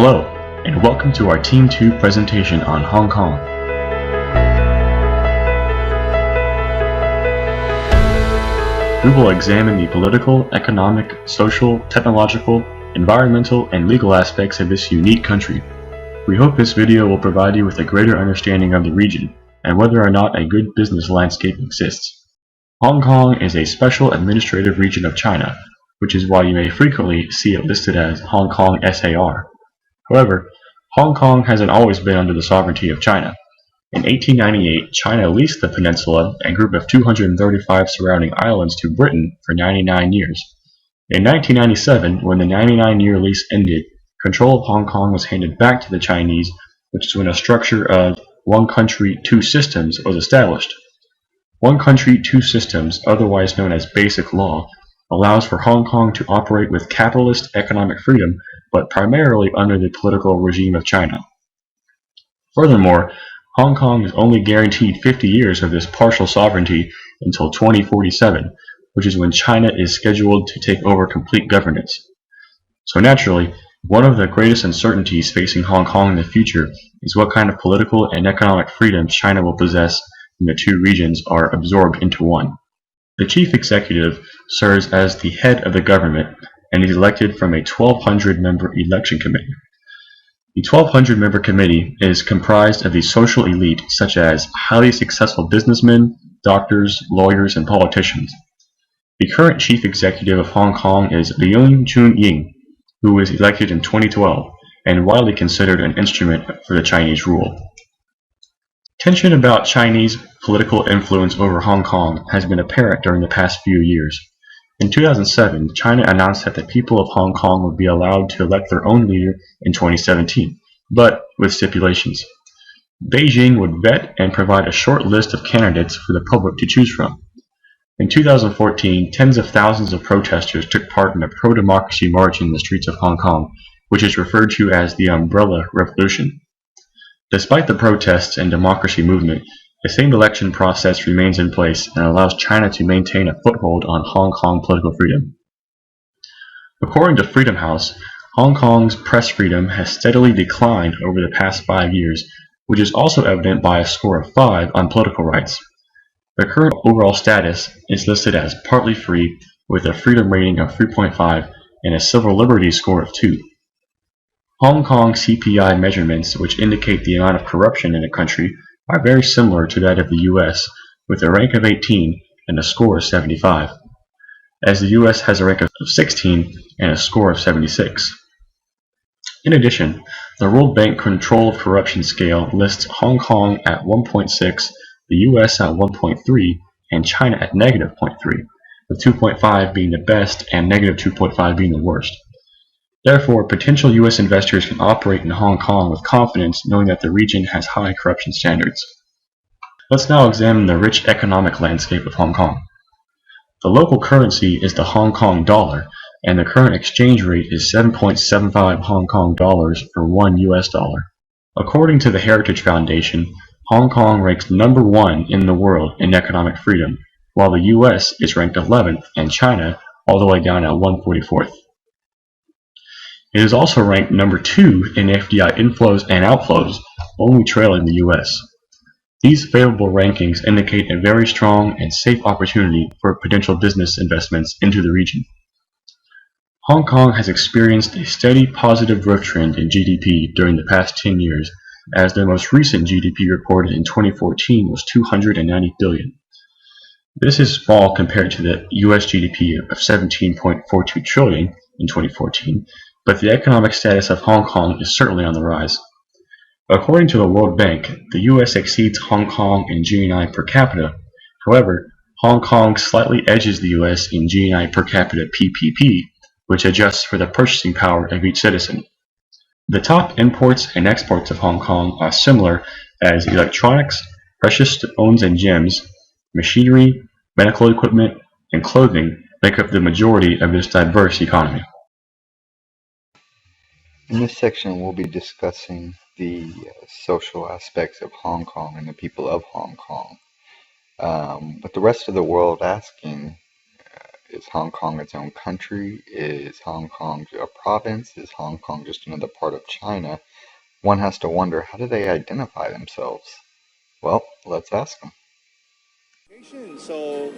Hello, and welcome to our Team 2 presentation on Hong Kong. We will examine the political, economic, social, technological, environmental, and legal aspects of this unique country. We hope this video will provide you with a greater understanding of the region and whether or not a good business landscape exists. Hong Kong is a special administrative region of China, which is why you may frequently see it listed as Hong Kong SAR. However, Hong Kong hasn't always been under the sovereignty of China. In 1898, China leased the peninsula and group of 235 surrounding islands to Britain for 99 years. In 1997, when the 99-year lease ended, control of Hong Kong was handed back to the Chinese, which is when a structure of one country, two systems was established. One country, two systems, otherwise known as Basic Law, allows for Hong Kong to operate with capitalist economic freedom, but primarily under the political regime of China. Furthermore, Hong Kong is only guaranteed 50 years of this partial sovereignty until 2047, which is when China is scheduled to take over complete governance. So naturally, one of the greatest uncertainties facing Hong Kong in the future is what kind of political and economic freedoms China will possess when the two regions are absorbed into one. The chief executive serves as the head of the government and is elected from a 1,200-member election committee. The 1,200-member committee is comprised of the social elite such as highly successful businessmen, doctors, lawyers, and politicians. The current chief executive of Hong Kong is Leung Chun-ying, who was elected in 2012 and widely considered an instrument for the Chinese rule. Tension about Chinese political influence over Hong Kong has been apparent during the past few years. In 2007, China announced that the people of Hong Kong would be allowed to elect their own leader in 2017, but with stipulations. Beijing would vet and provide a short list of candidates for the public to choose from. In 2014, tens of thousands of protesters took part in a pro-democracy march in the streets of Hong Kong, which is referred to as the Umbrella Revolution. Despite the protests and democracy movement, the same election process remains in place and allows China to maintain a foothold on Hong Kong political freedom. According to Freedom House, Hong Kong's press freedom has steadily declined over the past 5 years, which is also evident by a score of 5 on political rights. The current overall status is listed as partly free with a freedom rating of 3.5 and a civil liberties score of 2. Hong Kong CPI measurements, which indicate the amount of corruption in the country, are very similar to that of the US, with a rank of 18 and a score of 75, as the US has a rank of 16 and a score of 76. In addition, the World Bank Control of Corruption Scale lists Hong Kong at 1.6, the US at 1.3, and China at negative 0.3, with 2.5 being the best and negative 2.5 being the worst. Therefore, potential U.S. investors can operate in Hong Kong with confidence knowing that the region has high corruption standards. Let's now examine the rich economic landscape of Hong Kong. The local currency is the Hong Kong dollar, and the current exchange rate is 7.75 Hong Kong dollars for $1 US. According to the Heritage Foundation, Hong Kong ranks number 1 in the world in economic freedom, while the US is ranked 11th and China all the way down at 144th. It is also ranked number 2 in FDI inflows and outflows, only trailing the US. These favorable rankings indicate a very strong and safe opportunity for potential business investments into the region. Hong Kong has experienced a steady positive growth trend in GDP during the past 10 years, as the most recent GDP reported in 2014 was $290 billion. This is small compared to the US GDP of $17.42 trillion in 2014, but the economic status of Hong Kong is certainly on the rise. According to the World Bank, the US exceeds Hong Kong in GNI per capita. However, Hong Kong slightly edges the US in GNI per capita PPP, which adjusts for the purchasing power of each citizen. The top imports and exports of Hong Kong are similar, as electronics, precious stones and gems, machinery, medical equipment, and clothing make up the majority of this diverse economy. In this section, we'll be discussing the social aspects of Hong Kong and the people of Hong Kong. With the rest of the world asking, Is Hong Kong its own country? Is Hong Kong a province? Is Hong Kong just another part of China? One has to wonder, how do they identify themselves? Well, let's ask them. So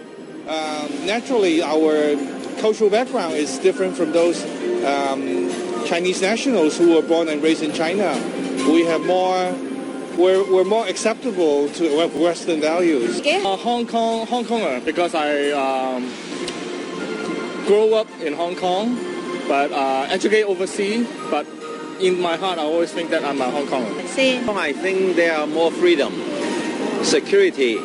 naturally, our cultural background is different from those Chinese nationals who were born and raised in China. We're more acceptable to Western values. Hong Konger, because I grew up in Hong Kong, but educate overseas. But in my heart, I always think that I'm a Hong Konger. I think there are more freedom, security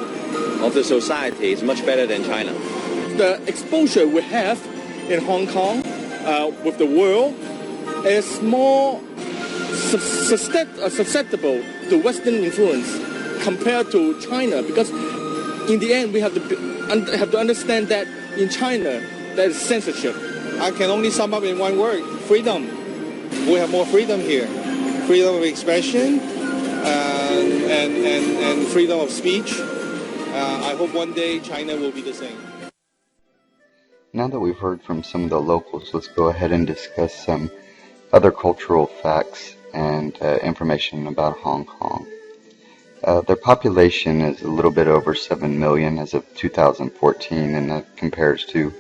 of the society is much better than China. The exposure we have in Hong Kong with the world is more susceptible to Western influence compared to China, because in the end we have to understand that in China there is censorship. I can only sum up in one word: freedom. We have more freedom here, freedom of expression and freedom of speech. I hope one day China will be the same. Now that we've heard from some of the locals, let's go ahead and discuss some other cultural facts and information about Hong Kong. Their population is a little bit over 7 million as of 2014, and that compares to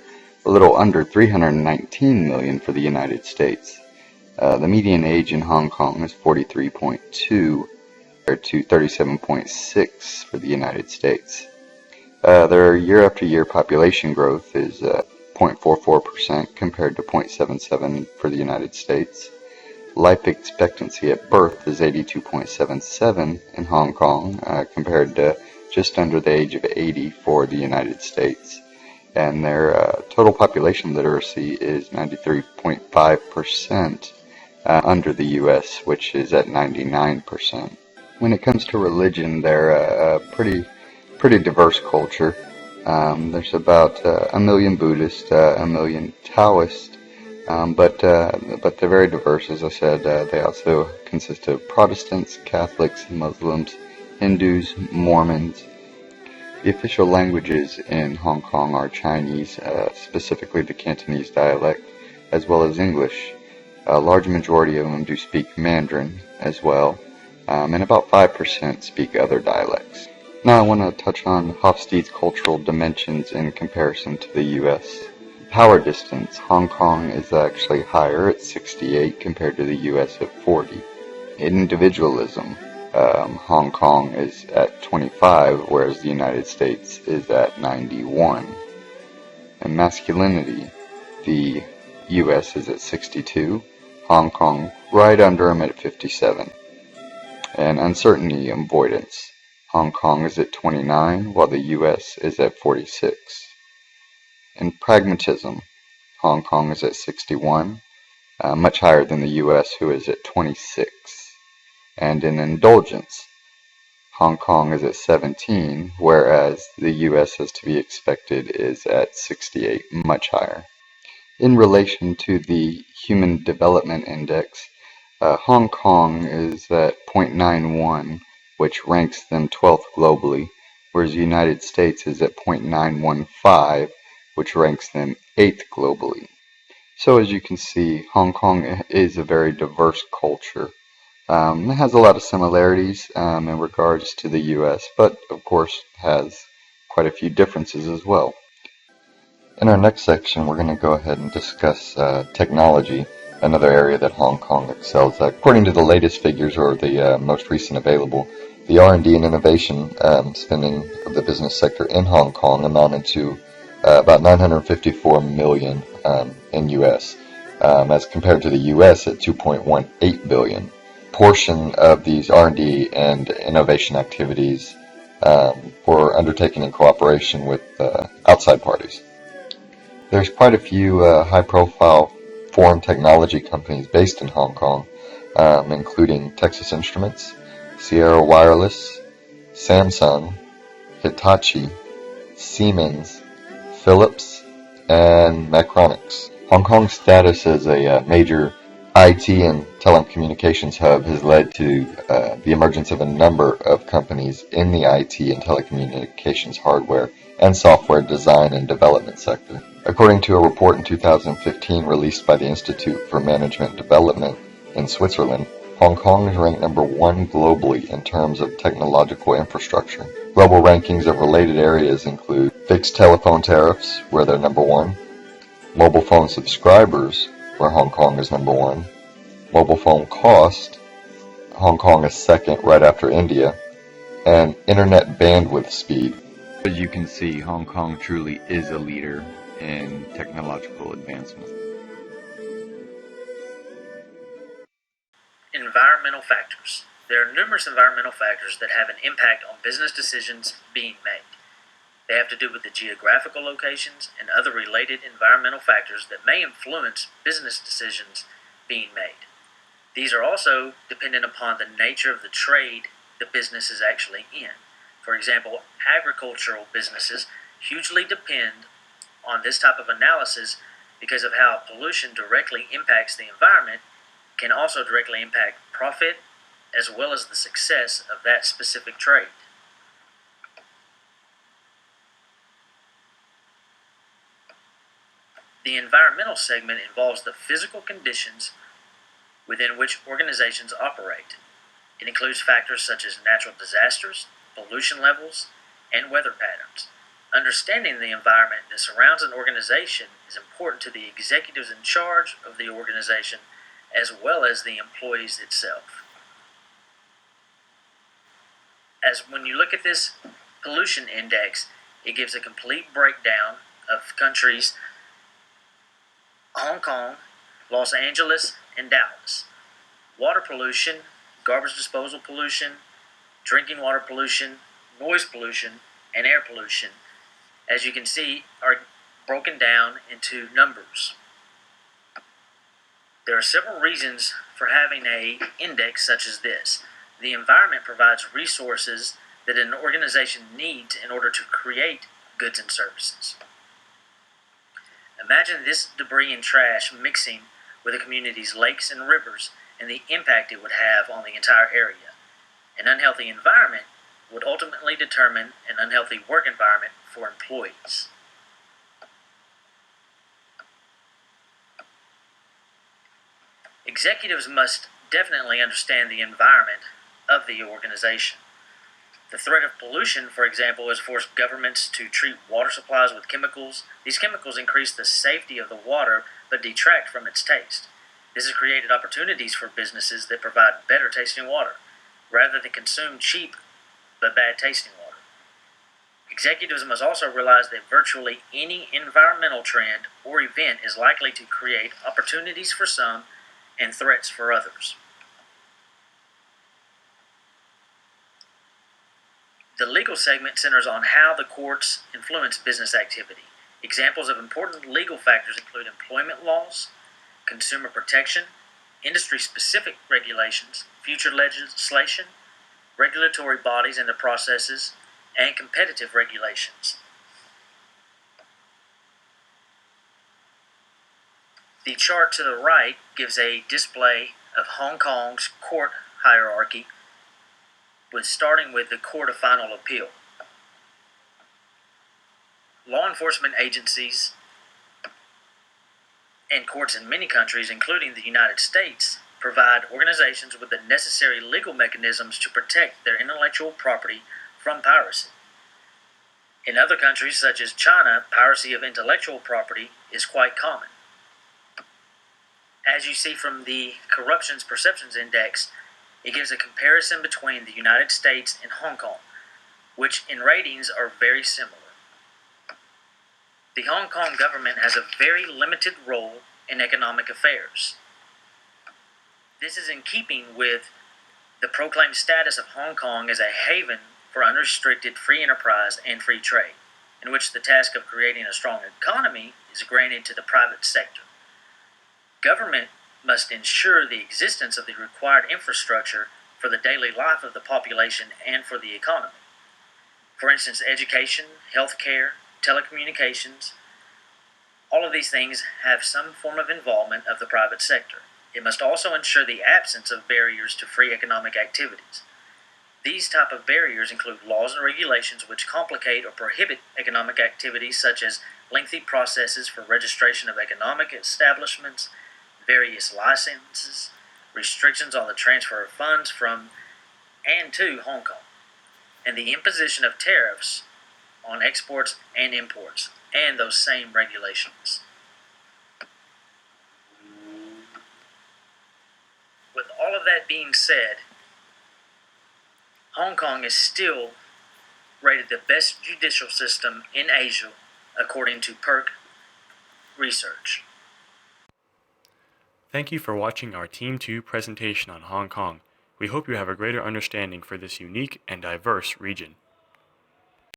a little under 319 million for the United States. The median age in Hong Kong is 43.2 compared to 37.6 for the United States. Their year-after-year population growth is 0.44% compared to 0.77 for the United States. Life expectancy at birth is 82.77 in Hong Kong compared to just under the age of 80 for the United States. And their total population literacy is 93.5% under the US, which is at 99%. When it comes to religion, they're a pretty diverse culture. There's about 1 million Buddhists, 1 million Taoists, but they're very diverse. As I said, they also consist of Protestants, Catholics, Muslims, Hindus, Mormons. The official languages in Hong Kong are Chinese, specifically the Cantonese dialect, as well as English. A large majority of them do speak Mandarin as well, and about 5% speak other dialects. Now I want to touch on Hofstede's cultural dimensions in comparison to the U.S. Power distance, Hong Kong is actually higher at 68 compared to the U.S. at 40. Individualism, Hong Kong is at 25, whereas the United States is at 91. And masculinity, the U.S. is at 62, Hong Kong right under them at 57. And uncertainty avoidance, Hong Kong is at 29, while the U.S. is at 46. In pragmatism, Hong Kong is at 61, much higher than the U.S., who is at 26. And in indulgence, Hong Kong is at 17, whereas the U.S., as to be expected, is at 68, much higher. In relation to the Human Development Index, Hong Kong is at 0.91, which ranks them 12th globally, whereas the United States is at 0.915, which ranks them 8th globally. So as you can see, Hong Kong is a very diverse culture. It has a lot of similarities in regards to the U.S., but of course has quite a few differences as well. In our next section, we're going to go ahead and discuss technology, another area that Hong Kong excels at. According to the latest figures, or the most recent available, the R&D and innovation spending of the business sector in Hong Kong amounted to about $954 million in U.S., as compared to the U.S. at $2.18 billion. Portion of these R&D and innovation activities were undertaken in cooperation with outside parties. There's quite a few high-profile foreign technology companies based in Hong Kong, including Texas Instruments, Sierra Wireless, Samsung, Hitachi, Siemens, Philips, and Macronics. Hong Kong's status as a major IT and telecommunications hub has led to the emergence of a number of companies in the IT and telecommunications hardware and software design and development sector. According to a report in 2015 released by the Institute for Management Development in Switzerland, Hong Kong is ranked number 1 globally in terms of technological infrastructure. Global rankings of related areas include fixed telephone tariffs, where they're number 1, mobile phone subscribers, where Hong Kong is number 1, mobile phone cost, Hong Kong is second right after India, and internet bandwidth speed. As you can see, Hong Kong truly is a leader in technological advancement. Environmental factors. There are numerous environmental factors that have an impact on business decisions being made. They have to do with the geographical locations and other related environmental factors that may influence business decisions being made. These are also dependent upon the nature of the trade the business is actually in. For example, agricultural businesses hugely depend on this type of analysis because of how pollution directly impacts the environment, can also directly impact profit as well as the success of that specific trade. The environmental segment involves the physical conditions within which organizations operate. It includes factors such as natural disasters, pollution levels, and weather patterns. Understanding the environment that surrounds an organization is important to the executives in charge of the organization as well as the employees itself. As when you look at this pollution index, it gives a complete breakdown of countries: Hong Kong, Los Angeles, and Dallas. Water pollution, garbage disposal pollution, drinking water pollution, noise pollution, and air pollution, as you can see, are broken down into numbers. There are several reasons for having an index such as this. The environment provides resources that an organization needs in order to create goods and services. Imagine this debris and trash mixing with a community's lakes and rivers and the impact it would have on the entire area. An unhealthy environment would ultimately determine an unhealthy work environment for employees. Executives must definitely understand the environment of the organization. The threat of pollution, for example, has forced governments to treat water supplies with chemicals. These chemicals increase the safety of the water but detract from its taste. This has created opportunities for businesses that provide better tasting water, rather than consume cheap but bad tasting water. Executives must also realize that virtually any environmental trend or event is likely to create opportunities for some and threats for others. The legal segment centers on how the courts influence business activity. Examples of important legal factors include employment laws, consumer protection, industry-specific regulations, future legislation, regulatory bodies and their processes, and competitive regulations. The chart to the right gives a display of Hong Kong's court hierarchy, starting with the Court of Final Appeal. Law enforcement agencies and courts in many countries, including the United States, provide organizations with the necessary legal mechanisms to protect their intellectual property from piracy. In other countries, such as China, piracy of intellectual property is quite common. As you see from the Corruption Perceptions Index, it gives a comparison between the United States and Hong Kong, which in ratings are very similar. The Hong Kong government has a very limited role in economic affairs. This is in keeping with the proclaimed status of Hong Kong as a haven for unrestricted free enterprise and free trade, in which the task of creating a strong economy is granted to the private sector. Government must ensure the existence of the required infrastructure for the daily life of the population and for the economy. For instance, education, healthcare, telecommunications, all of these things have some form of involvement of the private sector. It must also ensure the absence of barriers to free economic activities. These type of barriers include laws and regulations which complicate or prohibit economic activities such as lengthy processes for registration of economic establishments, various licenses, restrictions on the transfer of funds from and to Hong Kong, and the imposition of tariffs on exports and imports, and those same regulations. With all of that being said, Hong Kong is still rated the best judicial system in Asia, according to PERC research. Thank you for watching our Team 2 presentation on Hong Kong. We hope you have a greater understanding for this unique and diverse region.